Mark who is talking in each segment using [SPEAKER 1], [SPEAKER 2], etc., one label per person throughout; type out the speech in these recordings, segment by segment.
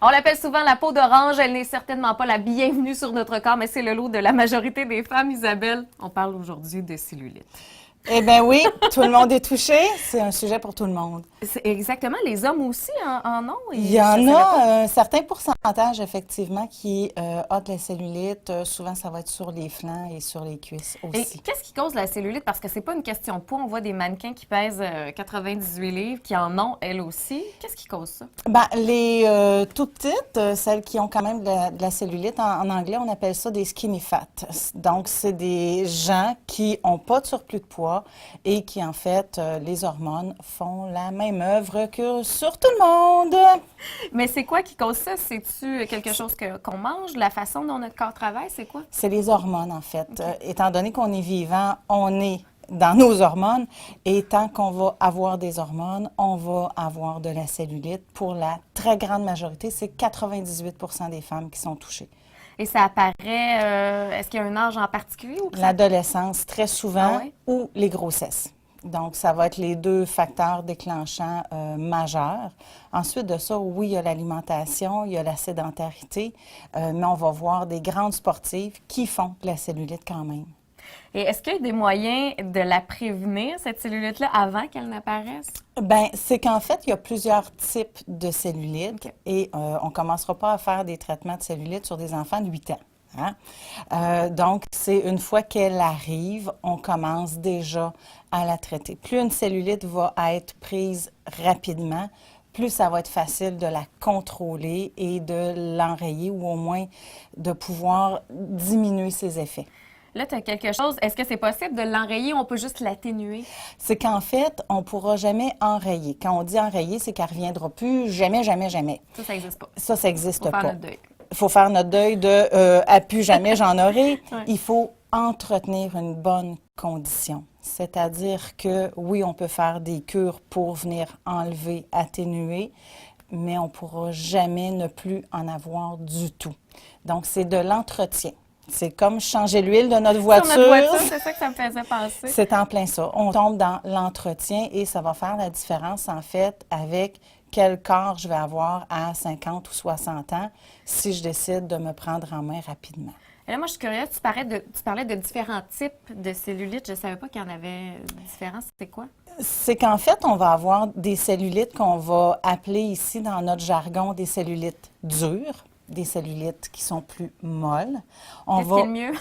[SPEAKER 1] On l'appelle souvent la peau d'orange. Elle n'est certainement pas la bienvenue sur notre corps, mais c'est le lot de la majorité des femmes, Isabelle. On parle aujourd'hui de cellulite.
[SPEAKER 2] Eh bien oui, tout le monde est touché. C'est un sujet pour tout le monde.
[SPEAKER 1] C'est exactement. Les hommes aussi en ont.
[SPEAKER 2] Il y en a un certain pourcentage, effectivement, qui a de la cellulite. Souvent, ça va être sur les flancs et sur les cuisses aussi.
[SPEAKER 1] Et qu'est-ce qui cause la cellulite? Parce que c'est pas une question de poids. On voit des mannequins qui pèsent 98 livres, qui en ont, elles aussi. Qu'est-ce qui cause ça?
[SPEAKER 2] Ben, les tout petites, celles qui ont quand même de la cellulite, en anglais, on appelle ça des skinny fat. Donc, c'est des gens qui n'ont pas de surplus de poids et qui, en fait, les hormones font la même œuvre que sur tout le monde.
[SPEAKER 1] Mais c'est quoi qui cause ça? C'est-tu quelque chose qu'on mange? La façon dont notre corps travaille, c'est quoi?
[SPEAKER 2] C'est les hormones, en fait. Étant donné qu'on est vivant, on est dans nos hormones. Et tant qu'on va avoir des hormones, on va avoir de la cellulite. Pour la très grande majorité, c'est 98 des femmes qui sont touchées.
[SPEAKER 1] Et ça apparaît, est-ce qu'il y a un âge en particulier?
[SPEAKER 2] L'adolescence, très souvent,
[SPEAKER 1] Ah ouais?
[SPEAKER 2] ou les grossesses. Donc, ça va être les deux facteurs déclenchants majeurs. Ensuite de ça, oui, il y a l'alimentation, il y a la sédentarité, mais on va voir des grandes sportives qui font de la cellulite quand même.
[SPEAKER 1] Et est-ce qu'il y a des moyens de la prévenir, cette cellulite-là, avant qu'elle n'apparaisse?
[SPEAKER 2] Bien, c'est qu'en fait, il y a plusieurs types de cellulite et on ne commencera pas à faire des traitements de cellulite sur des enfants de 8 ans. Hein? Donc, c'est une fois qu'elle arrive, on commence déjà à la traiter. Plus une cellulite va être prise rapidement, plus ça va être facile de la contrôler et de l'enrayer ou au moins de pouvoir diminuer ses effets.
[SPEAKER 1] Là, tu as quelque chose. Est-ce que c'est possible de l'enrayer ou on peut juste l'atténuer?
[SPEAKER 2] C'est qu'en fait, on ne pourra jamais enrayer. Quand on dit enrayer, c'est qu'elle ne reviendra plus jamais, jamais, jamais.
[SPEAKER 1] Ça n'existe pas.
[SPEAKER 2] Ça n'existe
[SPEAKER 1] Faut
[SPEAKER 2] pas.
[SPEAKER 1] faire notre deuil.
[SPEAKER 2] Il faut faire notre deuil de à plus jamais j'en aurai.
[SPEAKER 1] Ouais.
[SPEAKER 2] Il faut entretenir une bonne condition. C'est-à-dire que oui, on peut faire des cures pour venir enlever, atténuer, mais on ne pourra jamais ne plus en avoir du tout. Donc, c'est de l'entretien. C'est comme changer l'huile de notre voiture.
[SPEAKER 1] Sur notre voiture, c'est ça que ça me faisait penser.
[SPEAKER 2] C'est en plein ça. On tombe dans l'entretien et ça va faire la différence, en fait, avec quel corps je vais avoir à 50 ou 60 ans si je décide de me prendre en main rapidement.
[SPEAKER 1] Et là, moi, je suis curieuse. Tu parlais de différents types de cellulite. Je ne savais pas qu'il y en avait différents. C'est quoi?
[SPEAKER 2] C'est qu'en fait, on va avoir des cellulites qu'on va appeler ici dans notre jargon des cellulites dures, des cellulites qui sont plus molles.
[SPEAKER 1] Qu'est-ce qui est le mieux?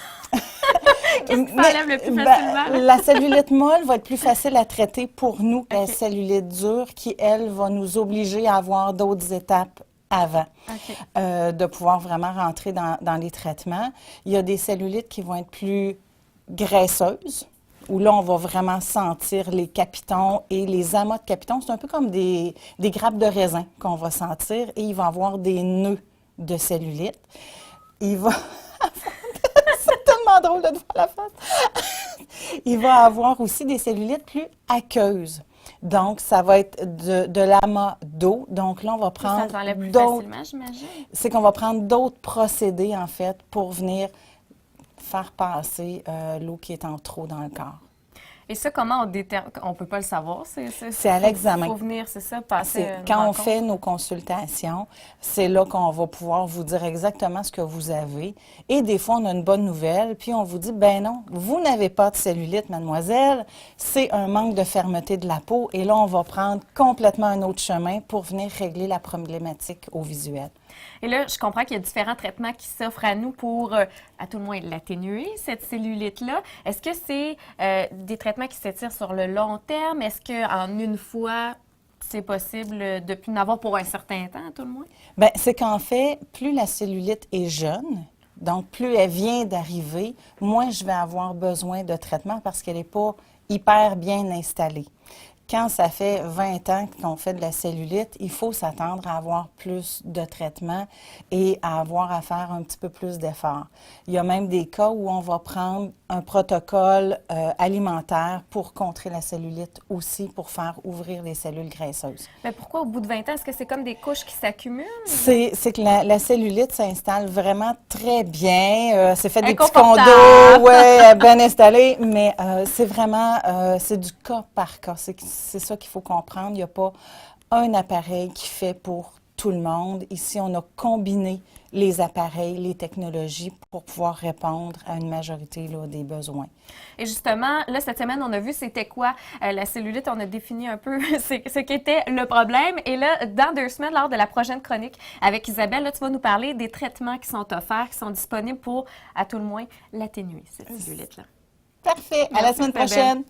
[SPEAKER 1] Qu'est-ce qui s'enlève le plus
[SPEAKER 2] Ben,
[SPEAKER 1] facilement?
[SPEAKER 2] la cellulite molle va être plus facile à traiter pour nous que la cellulite dure qui, elle, va nous obliger à avoir d'autres étapes avant de pouvoir vraiment rentrer dans les traitements. Il y a des cellulites qui vont être plus graisseuses, où là, on va vraiment sentir les capitons et les amas de capitons. C'est un peu comme des grappes de raisin qu'on va sentir et il va avoir des nœuds de cellulite. Il va... C'est tellement drôle de te voir la face. Il va avoir aussi des cellulites plus aqueuses. Donc, ça va être de l'amas d'eau. Donc là, on va prendre
[SPEAKER 1] Ça s'enlève plus
[SPEAKER 2] d'autres...
[SPEAKER 1] facilement, j'imagine.
[SPEAKER 2] C'est qu'on va prendre d'autres procédés, en fait, pour venir faire passer l'eau qui est en trop dans le corps.
[SPEAKER 1] Et ça, comment on détermine? On ne peut pas le savoir.
[SPEAKER 2] C'est à l'examen.
[SPEAKER 1] Il faut venir, c'est ça, passer une
[SPEAKER 2] Quand on
[SPEAKER 1] rencontre.
[SPEAKER 2] fait nos consultations, c'est là qu'on va pouvoir vous dire exactement ce que vous avez. Et des fois, on a une bonne nouvelle, puis on vous dit, ben non, vous n'avez pas de cellulite, mademoiselle, c'est un manque de fermeté de la peau. Et là, on va prendre complètement un autre chemin pour venir régler la problématique au visuel.
[SPEAKER 1] Et là, je comprends qu'il y a différents traitements qui s'offrent à nous pour, à tout le moins, l'atténuer, cette cellulite-là. Est-ce que c'est des traitements qui s'étirent sur le long terme? Est-ce qu'en une fois, c'est possible de plus en avoir pour un certain temps, à tout le moins?
[SPEAKER 2] Bien, c'est qu'en fait, plus la cellulite est jeune, donc plus elle vient d'arriver, moins je vais avoir besoin de traitement parce qu'elle n'est pas hyper bien installée. Quand ça fait 20 ans qu'on fait de la cellulite, il faut s'attendre à avoir plus de traitements et à avoir à faire un petit peu plus d'efforts. Il y a même des cas où on va prendre un protocole alimentaire pour contrer la cellulite aussi, pour faire ouvrir les cellules graisseuses.
[SPEAKER 1] Mais pourquoi au bout de 20 ans? Est-ce que c'est comme des couches qui s'accumulent?
[SPEAKER 2] C'est que la cellulite s'installe vraiment très bien. C'est fait des petits
[SPEAKER 1] Inconfortable.
[SPEAKER 2] condos, ouais, bien installés, mais c'est vraiment, c'est du cas par cas. C'est ça qu'il faut comprendre. Il n'y a pas un appareil qui fait pour tout le monde. Ici, on a combiné les appareils, les technologies pour pouvoir répondre à une majorité là, des besoins.
[SPEAKER 1] Et justement, là, cette semaine, on a vu c'était quoi la cellulite. On a défini un peu ce qu'était le problème. Et là, dans 2 semaines, lors de la prochaine chronique avec Isabelle, là, tu vas nous parler des traitements qui sont offerts, qui sont disponibles pour, à tout le moins, l'atténuer, cette cellulite-là.
[SPEAKER 2] Parfait. À la semaine prochaine.